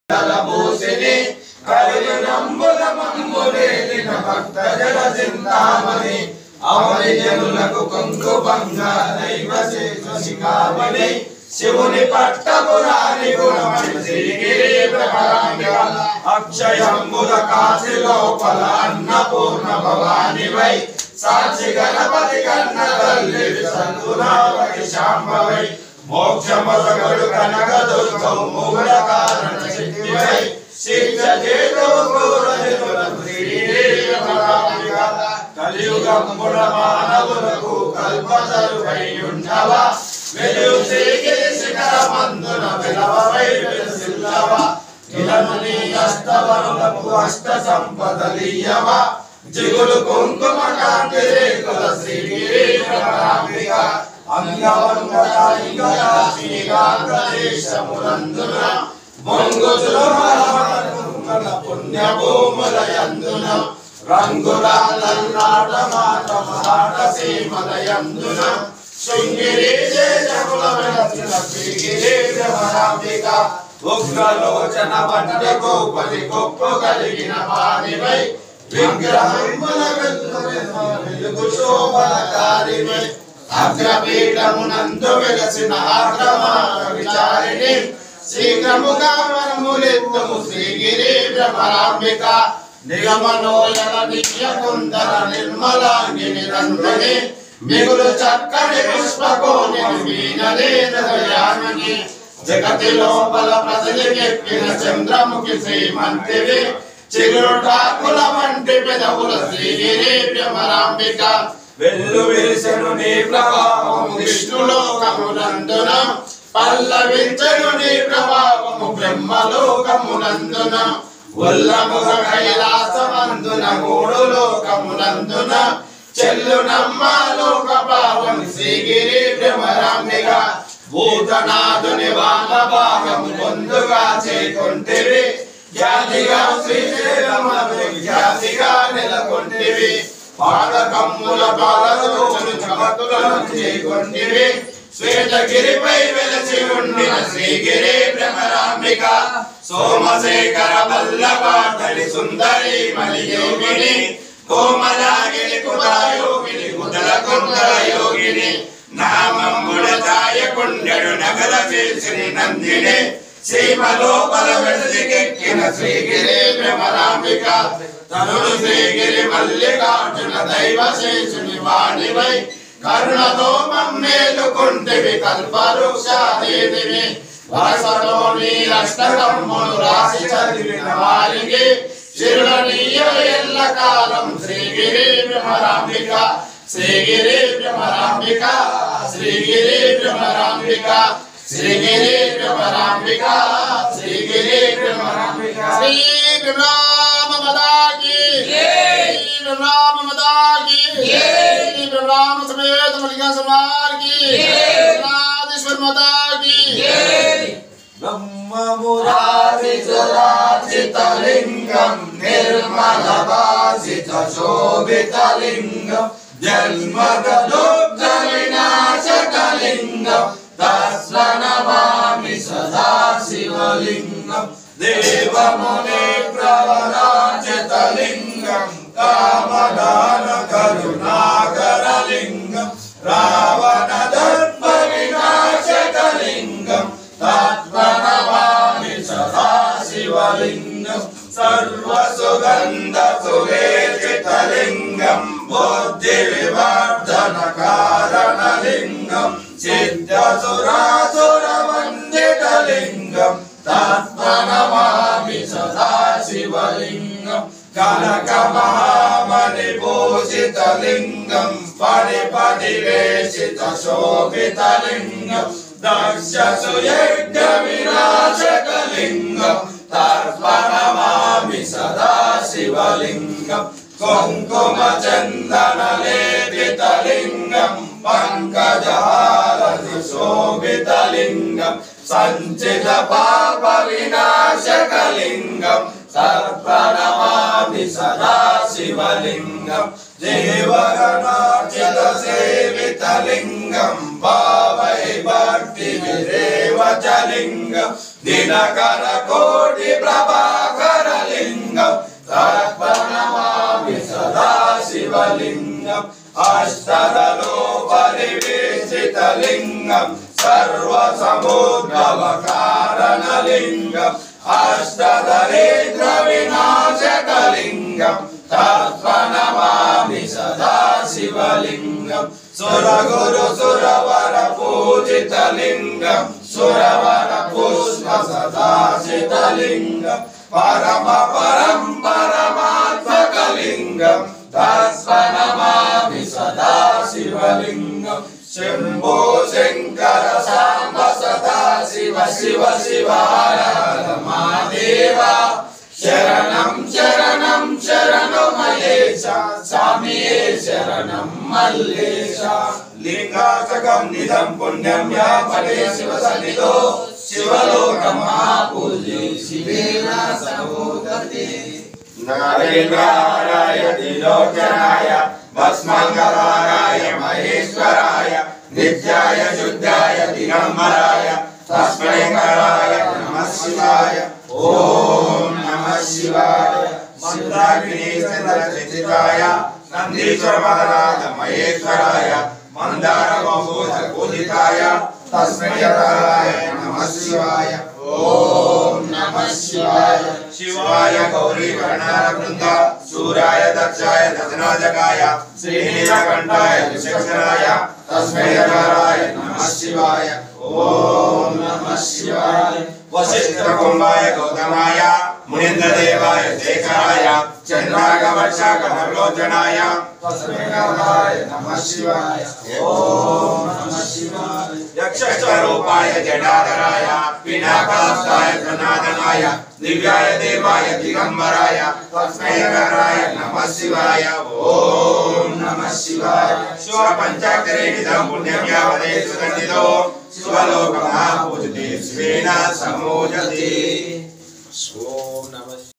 తలబోసిని కలియుగంబుల మమ్ములేలిన భక్త జన చింతామణి అవని జనులకు కొంగుభంగ దైవ శిఖామణి శివుని పట్టపురాణి గుణమణి శ్రీగిరి భ్రమరాంబిక అక్షయంబుల కాశి లోపల అన్నపూర్ణ భవానివై సాక్షి గణపతి కన్న తల్లి సంతునావతి శాంభవై మోక్షమొసగడు కనక దుర్గం మూల కారణ శక్తివై శిక్ష చేతు క్రూరజనులకు శ్రీగిరి భ్రమరాంబిక కలియుగంబుల మానవులకు కల్పతరువై ఉండవా వెలుగు శ్రీగిరి శిఖరమందున వెలవవై వెలసిల్లవా ఇలముని అష్టవరులకు అష్ట సంపదలీయవా జిగులు కుంకుమ కాంతి రేకుల శ్రీగిరి భ్రమరాంబిక అంగవంగదేశములందున మొంగుజుల పుణ్య భూములయందున రంగురాట సీమలయందున శృంగిరి దేశముల వెలసిన శ్రీగిరి భ్రమరాంబిక ఉగ్రలోచన వంటి గోపది గొప్ప కలిగిన వానివై విగ్రహముల వెలుగు శోభలకారివై అగ్రపీఠమునందు వెలసిన ఆగ్రమ విచారిణి శీఘ్రముగా మనములెత్తుము శ్రీగిరి భ్రమరాంబిక నిగమనోయన దివ్య కుందర నిర్మలాంగి నిరంజని మిగులు చక్కని పుష్పకోని మీనలేదయామిని జగతి లోపల ప్రజలకెక్కిన చంద్రముఖి శ్రీమంతివి చిగురుటాకుల వంటి పెదవుల శ్రీగిరి భ్రమరాంబిక వెల్లు విరిసెను నీ ప్రభావము విష్ణులోకమునందున పల్లవించెను నీ ప్రభావము బ్రహ్మలోకమునందున ఉల్లముగ కైలాసమందున మూడు లోకమునందున చెల్లునమ్మ లోక పావని శ్రీగిరి భ్రమరాంబిక భూతనాథుని వామ భాగము పొందుగా చేకొంటివి ఖ్యాతిగా శ్రీశైలమునకు ఖ్యాతిగా నెలకొంటివి పాదకమ్ముల పాలతోను జగతులను చేకొంటివి శ్వేతగిరిపై వెలసి ఉండిన శ్రీగిరి భ్రమరాంబిక సోమశేఖర వల్లభాటలి సుందరి మలియోగిని కోమలాగిని కులాయోగిని కుదల కుందల యోగిని నామముల ఛాయకుండెడు నగల చేసిని నందిని సీమలోపల వెడదికెక్కిన శ్రీగిరి భ్రమరాంబిక తనుడు శ్రీగిరి మల్లికార్జున దైవ శేషుని వాణివై కరుణతో మమ్మేలుకుంటివి కల్పవృక్షాదేవిని వరసలో నీ అష్టకమ్ములు రాసి చదివిన వారికి చిరునీయ ఎల్ల కాలం శ్రీగిరి భ్రమరాంబిక శ్రీగిరి భ్రమరాంబిక శ్రీగిరి భ్రమరాంబిక శ్రీగిరి భ్రమరాంబిక శ్రీగిరి భ్రమరాంబిక శ్రీ భ్రమరామ మదాకి శ్రీ భ్రమరామ మదాకి శ్రీ భ్రమరామ సమేత మల్లికా సమార్కి నాదేశ్వర మదాకి బ్రహ్మమురారిజరాజితలింగం నిర్మలవాసిత శోభితలింగం జన్మగదుగ్ధ వినాశకలింగం తస్మనమామి సదా శివలింగం దేవముని ప్రవరాజితలింగం కామదాన కరుణాకరలింగం రావణ దర్ప వినాశకలింగం తత్ప్రణమామి సదా శివలింగం సర్వసుగంధ సురేషితలింగం బుద్ధి వివర్ధన కారణలింగం సిద్ధసురాసుర వందితలింగం తత్ప్రణమామి సదా శివలింగం కనక మహామణి భూషితలింగం పరిపరివేషిత శోభితలింగం దక్ష సుయజ్ఞ వినాశకలింగం తర్పణమామి సదా శివలింగం కుంకుమ చందన లేపితలింగం పంకజహారతి శోభితలింగం సంచిత పాప వినాశకలింగం తర్పణమామి సదా శివలింగం దేవగణార్చిత సేవితలింగం భావై భక్తి విరేవచలింగం దినకర కోటి लिंगम सर्व समुद्भव कारण लिंगम अष्टदरिद्र विनाशक लिंगम तत्प्रणमामि सदा शिवलिंगम सुरगुरु सुरवर पूजित लिंगम सुरवर पुष्प सदाशित लिंगम परम परम परमात्मक लिंगम तत्प्रणमामि सदा शिवलिंगम शंभो शंकर सांब सदा शिव शिव शिव हर हर महादेव शरणं शरणं शरणं महेश स्वामिये शरणं मल्लेश लिंगाचकं निधं पुण्यं या फले शिवसन्निधौ शिवलोकमहापूज्ये शिवेन समुदते नारेन्द्राय त्रिलोचनाय भस्मङ्गलाय महेश्वराय नित्याय शुद्धाय दिगम्बराय तस्मै कराय नमः शिवाय ओम नमः शिवाय मंदाग्निचन्द्रचिताय नंदीश्वर महाराज महेश्वराय मंदार बहुभूत पूजिताय तस्मै कराय नमः शिवाय ओम नमः शिवाय शिवाय गौरी वर्णार वृंद सूराय दक्षाय दशनाजकाय श्रीनीलकंठाय विचक्षणाय तस्मै कराय नमः शिवाय ओम नमः शिवाय वशिष्ठ कुंभाय गौतमाय मुनीन्द्र देवाय शेखराय चंद्रागवर्षाक नवलोचनाय तस्मै कराय नमः शिवाय ओम नमः शिवाय यक्षस्वरूपाय जटाधराय पिनाकास्ताय प्रनादनाय दिव्याय देवाय दिगंबराय तस्मै कराय नमः शिवाय ओम नमः शिवाय शिव पंचाक्षरी निधं पुण्यं यावदेषु सन्निधौ शिवलोकमहापूज्यते शिवेन समोजते। ओम नमः।